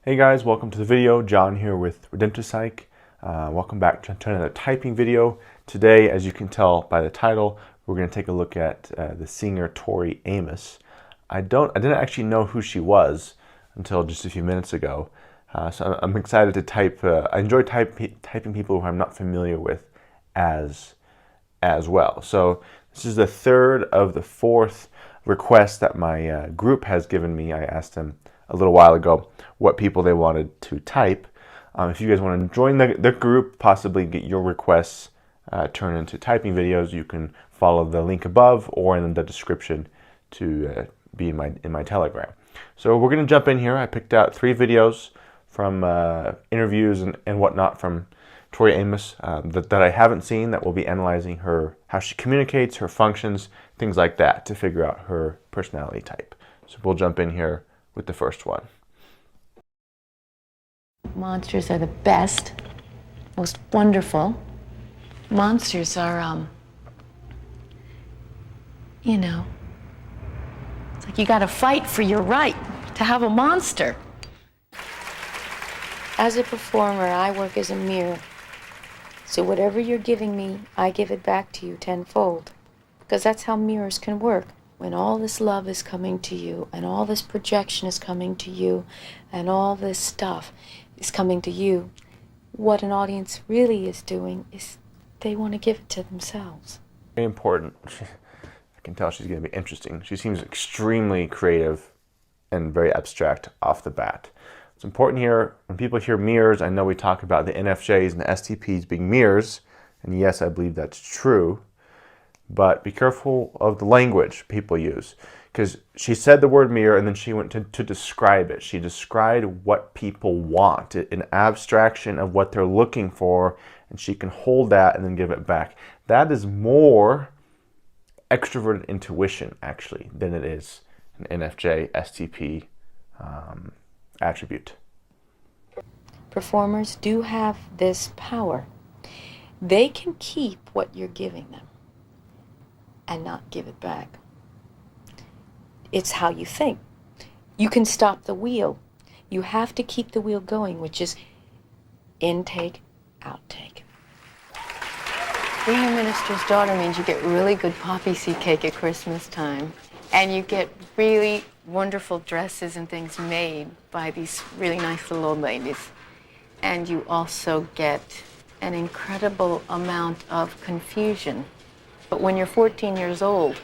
Hey guys, welcome to the video. John here with Redemptive Psych. Welcome back to another typing video. Today, as you can tell by the title, we're going to take a look at the singer Tori Amos. I didn't actually know who she was until just a few minutes ago. So I'm excited to type. I enjoy typing people who I'm not familiar with as well. So this is the third of the fourth requests that my group has given me. I asked them a little while ago what people they wanted to type. If you guys want to join the group, possibly get your requests turned into typing videos, you can follow the link above or in the description to be in my Telegram. So we're going to jump in here. I picked out 3 videos from interviews and whatnot from Tori Amos that I haven't seen, that will be analyzing how she communicates, her functions, things like that, to figure out her personality type. So we'll jump in here with the first one. Monsters are the best, most wonderful. Monsters are, it's like you gotta fight for your right to have a monster. As a performer, I work as a mirror. So whatever you're giving me, I give it back to you tenfold. Because that's how mirrors can work. When all this love is coming to you, and all this projection is coming to you, and all this stuff is coming to you, what an audience really is doing is they want to give it to themselves. Very important. I can tell she's going to be interesting. She seems extremely creative and very abstract off the bat. It's important here, when people hear mirrors, I know we talk about the NFJs and the STPs being mirrors, and yes, I believe that's true. But be careful of the language people use, because she said the word mirror and then she went to describe it. She described what people want, an abstraction of what they're looking for, and she can hold that and then give it back. That is more extroverted intuition, actually, than it is an NFJ, STP attribute. Performers do have this power. They can keep what you're giving them and not give it back. It's how you think. You can stop the wheel. You have to keep the wheel going, which is intake, outtake. Being a minister's daughter means you get really good poppy seed cake at Christmas time, and you get really wonderful dresses and things made by these really nice little old ladies. And you also get an incredible amount of confusion. But when you're 14 years old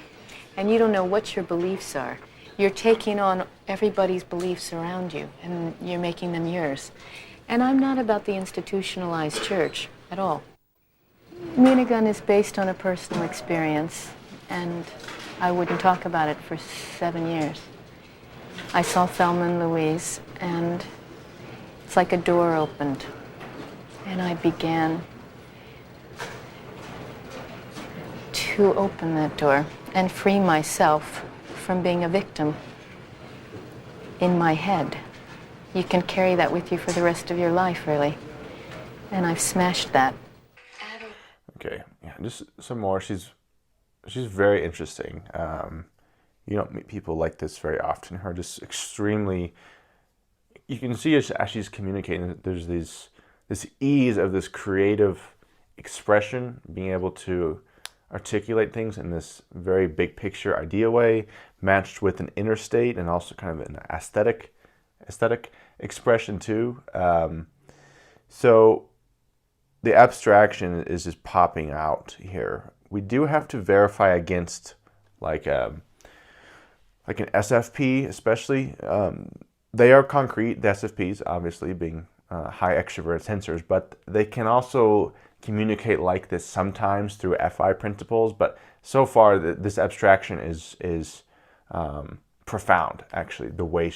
and you don't know what your beliefs are, you're taking on everybody's beliefs around you and you're making them yours. And I'm not about the institutionalized church at all. Minigun is based on a personal experience, and I wouldn't talk about it for 7 years. I saw Thelma and Louise, and it's like a door opened, and I began to open that door and free myself from being a victim in my head. You can carry that with you for the rest of your life, really. And I've smashed that. Okay, yeah, just some more. She's very interesting. You don't meet people like this very often. Her just extremely, you can see as she's communicating, there's this ease of this creative expression, being able to articulate things in this very big picture idea way, matched with an inner state and also kind of an aesthetic expression too. So the abstraction is just popping out here. We do have to verify against like an SFP, especially. They are concrete, the SFPs, obviously being high extrovert sensors, but they can also communicate like this sometimes through FI principles. But so far, this abstraction is profound, actually. The way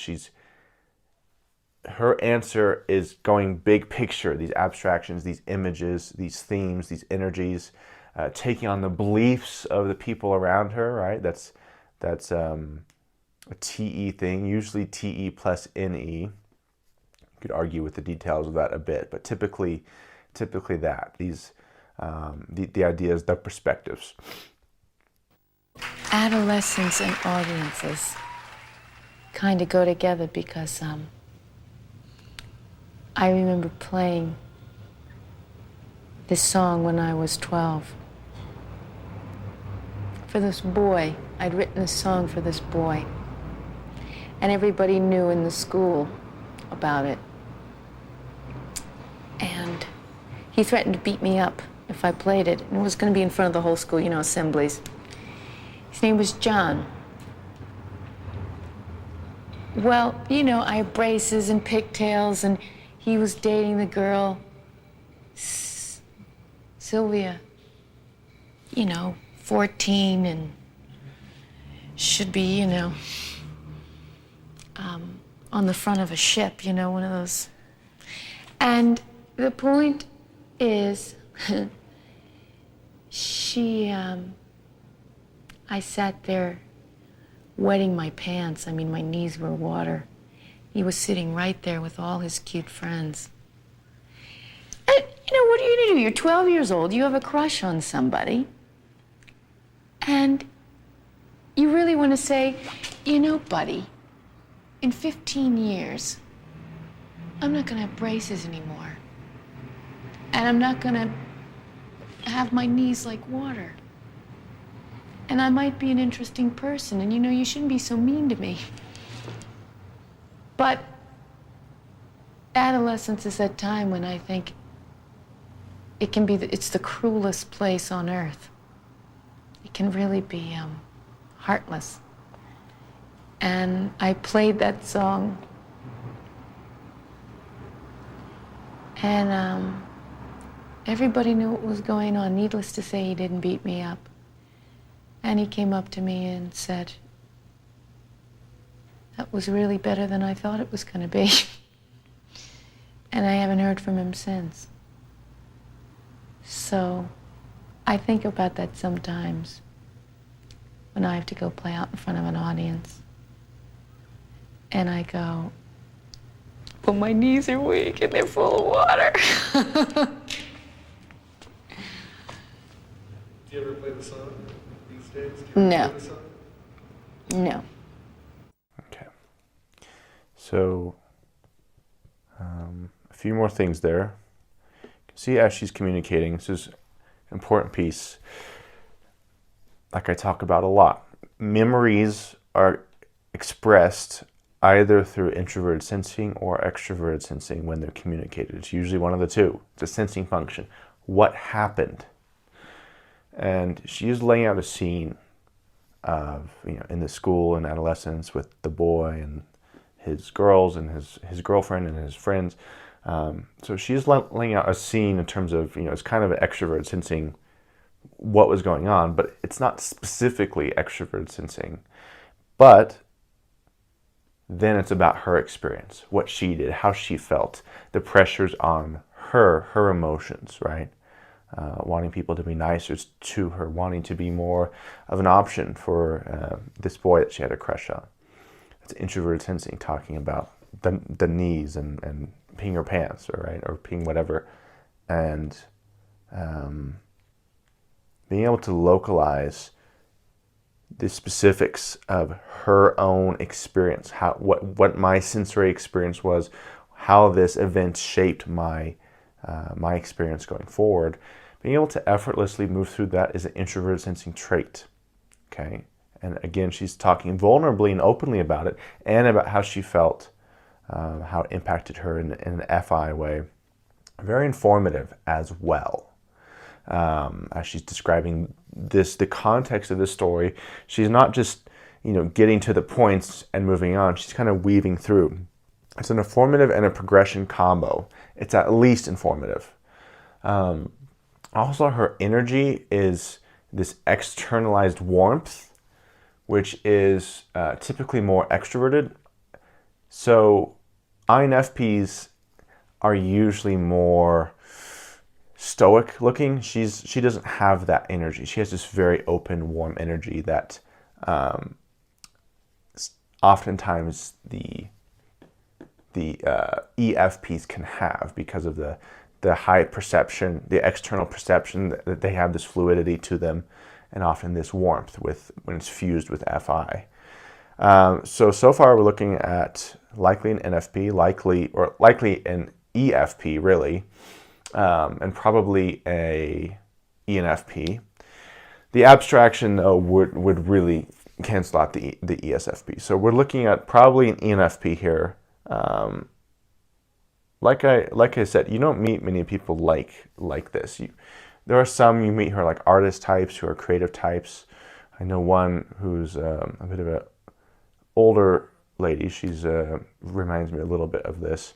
her answer is going big picture, these abstractions, these images, these themes, these energies, taking on the beliefs of the people around her, right? That's a TE thing, usually TE plus NE. You could argue with the details of that a bit, but typically that, these, the ideas, the perspectives. Adolescents and audiences kind of go together because I remember playing this song when I was 12. For this boy. I'd written this song for this boy. And everybody knew in the school about it. And he threatened to beat me up if I played it. And it was going to be in front of the whole school, you know, assemblies. His name was John. Well, you know, I had braces and pigtails, and he was dating the girl, Sylvia, you know, 14, and should be, you know, on the front of a ship, you know, one of those. And the point is, I sat there wetting my pants. I mean, my knees were water. He was sitting right there with all his cute friends. And, you know, what are you gonna do? You're 12 years old, you have a crush on somebody, and you really want to say, you know, buddy, in 15 years, I'm not gonna have braces anymore. And I'm not gonna have my knees like water. And I might be an interesting person, and you know, you shouldn't be so mean to me. But adolescence is that time when I think it can be, it's the cruelest place on earth. It can really be heartless. And I played that song, and everybody knew what was going on. Needless to say, he didn't beat me up. And he came up to me and said, that was really better than I thought it was going to be. And I haven't heard from him since. So I think about that sometimes when I have to go play out in front of an audience. And I go, well, my knees are weak and they're full of water. Do you ever play the song these days? No. No. Okay. So, a few more things there. You can see as she's communicating, this is an important piece, like I talk about a lot. Memories are expressed either through introverted sensing or extroverted sensing when they're communicated. It's usually one of the two. It's a sensing function. What happened? And she's laying out a scene of, you know, in the school and adolescence with the boy and his girls and his girlfriend and his friends. So she's laying out a scene in terms of, you know, it's kind of an extrovert sensing what was going on, but it's not specifically extrovert sensing. But then it's about her experience, what she did, how she felt, the pressures on her emotions, right? Wanting people to be nicer to her, wanting to be more of an option for this boy that she had a crush on. It's introverted sensing, talking about the knees and peeing her pants, or peeing whatever, and being able to localize the specifics of her own experience, what my sensory experience was, how this event shaped my experience going forward. Being able to effortlessly move through that is an introverted sensing trait. Okay, and again, she's talking vulnerably and openly about it, and about how she felt, how it impacted her in an FI way. Very informative as well. As she's describing the context of this story, she's not just, you know, getting to the points and moving on. She's kind of weaving through. It's an informative and a progression combo. It's at least informative. Also, her energy is this externalized warmth, which is typically more extroverted. So INFPs are usually more stoic looking. She doesn't have that energy. She has this very open, warm energy that oftentimes the EFPs can have because of the high perception, the external perception that they have this fluidity to them, and often this warmth when it's fused with FI. So far we're looking at likely an NFP, likely an EFP really, and probably a ENFP. The abstraction though would really cancel out the ESFP. So we're looking at probably an ENFP here. Like I said, you don't meet many people like this. There are some you meet who are like artist types, who are creative types. I know one who's a bit of an older lady. She's reminds me a little bit of this.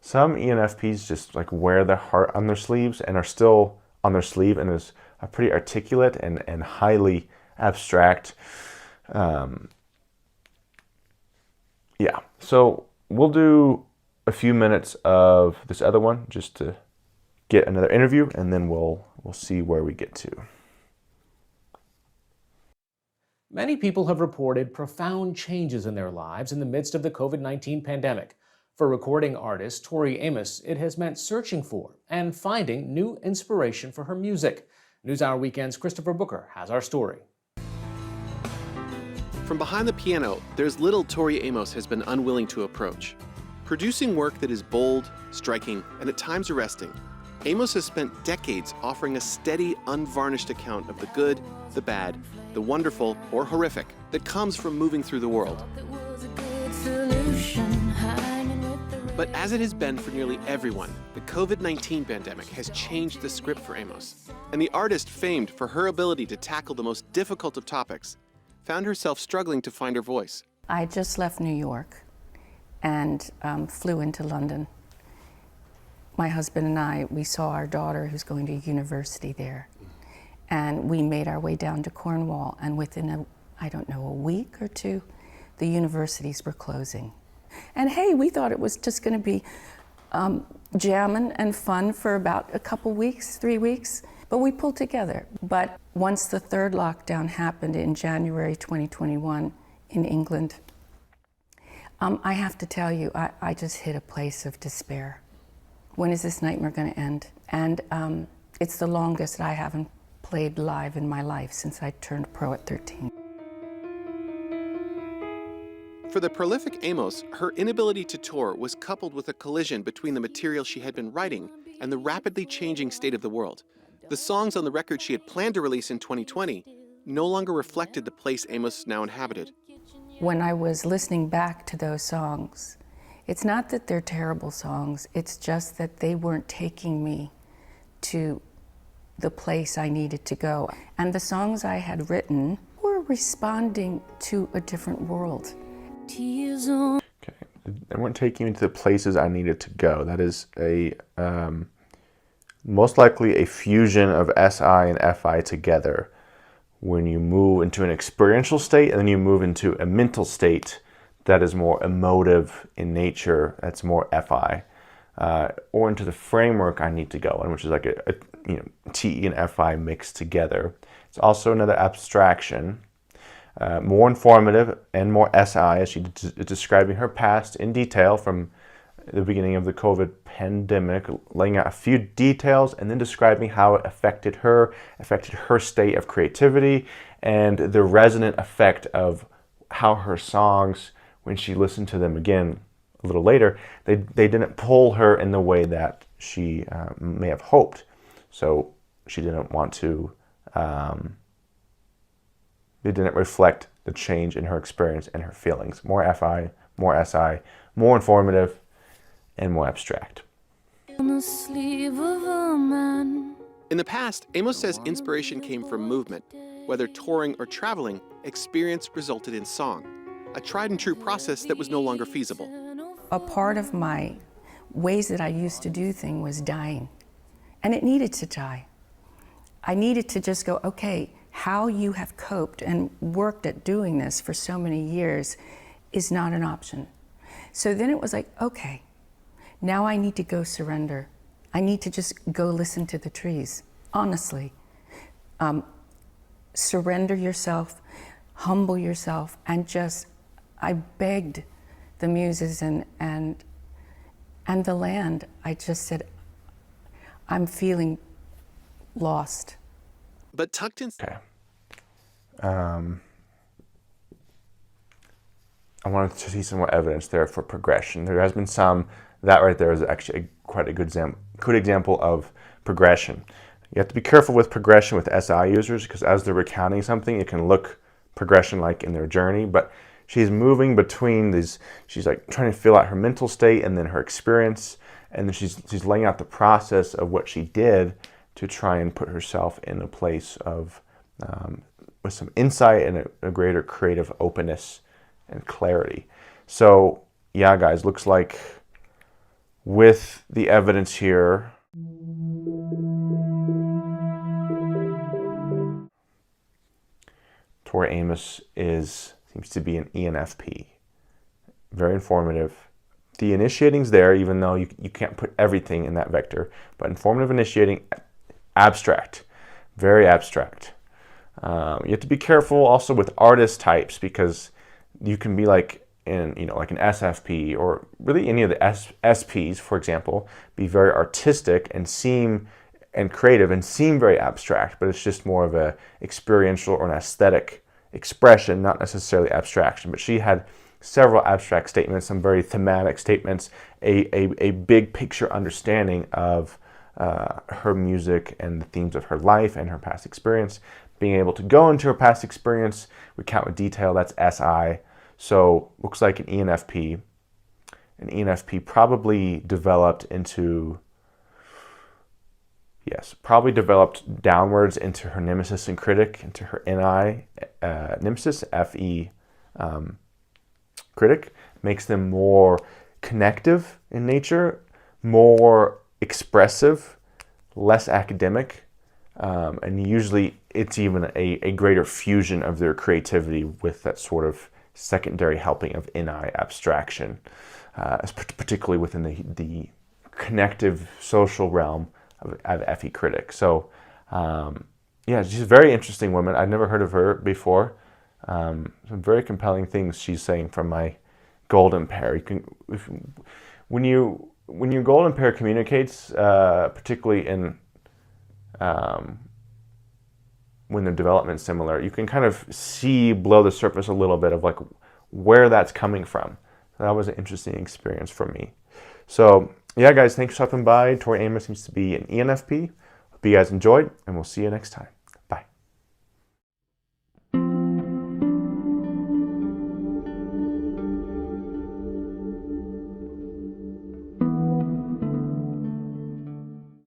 Some ENFPs just like wear their heart on their sleeves and are still on their sleeve and is a pretty articulate and highly abstract. Yeah, so we'll do a few minutes of this other one just to get another interview, and then we'll see where we get to. Many people have reported profound changes in their lives in the midst of the COVID-19 pandemic. For recording artist Tori Amos, it has meant searching for and finding new inspiration for her music. NewsHour Weekend's Christopher Booker has our story. From behind the piano, there's little Tori Amos has been unwilling to approach. Producing work that is bold, striking, and at times arresting, Amos has spent decades offering a steady, unvarnished account of the good, the bad, the wonderful, or horrific that comes from moving through the world. But as it has been for nearly everyone, the COVID-19 pandemic has changed the script for Amos. And the artist, famed for her ability to tackle the most difficult of topics, found herself struggling to find her voice. I just left New York and flew into London. My husband and I, we saw our daughter who's going to university there. And we made our way down to Cornwall, and within a week or two, the universities were closing. And hey, we thought it was just gonna be jamming and fun for about a couple weeks, 3 weeks, but we pulled together. But once the third lockdown happened in January 2021 in England, I have to tell you, I just hit a place of despair. When is this nightmare gonna end? And it's the longest I haven't played live in my life since I turned pro at 13. For the prolific Amos, her inability to tour was coupled with a collision between the material she had been writing and the rapidly changing state of the world. The songs on the record she had planned to release in 2020 no longer reflected the place Amos now inhabited. When I was listening back to those songs, it's not that they're terrible songs, it's just that they weren't taking me to the place I needed to go. And the songs I had written were responding to a different world. Okay, they weren't taking me to the places I needed to go. That is a most likely a fusion of SI and FI together. When you move into an experiential state and then you move into a mental state that is more emotive in nature, that's more FI, or into the framework I need to go in, which is like a TE and FI mixed together. It's also another abstraction, more informative and more SI, as she is describing her past in detail from the beginning of the COVID pandemic, laying out a few details and then describing how it affected her state of creativity, and the resonant effect of how her songs, when she listened to them again a little later, they didn't pull her in the way that she may have hoped. So she didn't want to, they didn't reflect the change in her experience and her feelings. More FI, more SI, more informative, and more abstract. In the past, Amos says inspiration came from movement. Whether touring or traveling, experience resulted in song, a tried and true process that was no longer feasible. A part of my ways that I used to do things was dying, and it needed to die. I needed to just go, okay, how you have coped and worked at doing this for so many years is not an option. So then it was like, okay, now I need to go surrender. I need to just go listen to the trees, honestly. Surrender yourself, humble yourself, and just, I begged the muses and the land. I just said, I'm feeling lost. But tucked in... Okay. I wanted to see some more evidence there for progression. There has been some that right there is actually quite a good example of progression. You have to be careful with progression with SI users, because as they're recounting something, it can look progression-like in their journey, but she's moving between these, she's like trying to fill out her mental state and then her experience, and then she's laying out the process of what she did to try and put herself in a place of, with some insight and a greater creative openness and clarity. So yeah, guys, looks like with the evidence here, Tori Amos seems to be an ENFP. Very informative. The initiating's there, even though you can't put everything in that vector, but informative, initiating, abstract, very abstract. You have to be careful also with artist types, because you can be like like an SFP, or really any of the SPs, for example, be very artistic and creative and seem very abstract, but it's just more of a experiential or an aesthetic expression, not necessarily abstraction. But she had several abstract statements, some very thematic statements, a big picture understanding of her music and the themes of her life and her past experience. Being able to go into her past experience, recount with detail, that's SI. So looks like an ENFP. An ENFP probably developed downwards into her nemesis and critic, into her NI, nemesis, FE, critic. Makes them more connective in nature, more expressive, less academic, and usually it's even a greater fusion of their creativity with that sort of secondary helping of NI abstraction, particularly within the connective social realm of FE critic. So yeah, she's a very interesting woman. I've never heard of her before. Some very compelling things she's saying from my golden pair. When your golden pair communicates, particularly in when the development's similar, you can kind of see below the surface a little bit of like where that's coming from. So that was an interesting experience for me. So yeah, guys, thanks for stopping by. Tori Amos seems to be an ENFP. Hope you guys enjoyed, and we'll see you next time.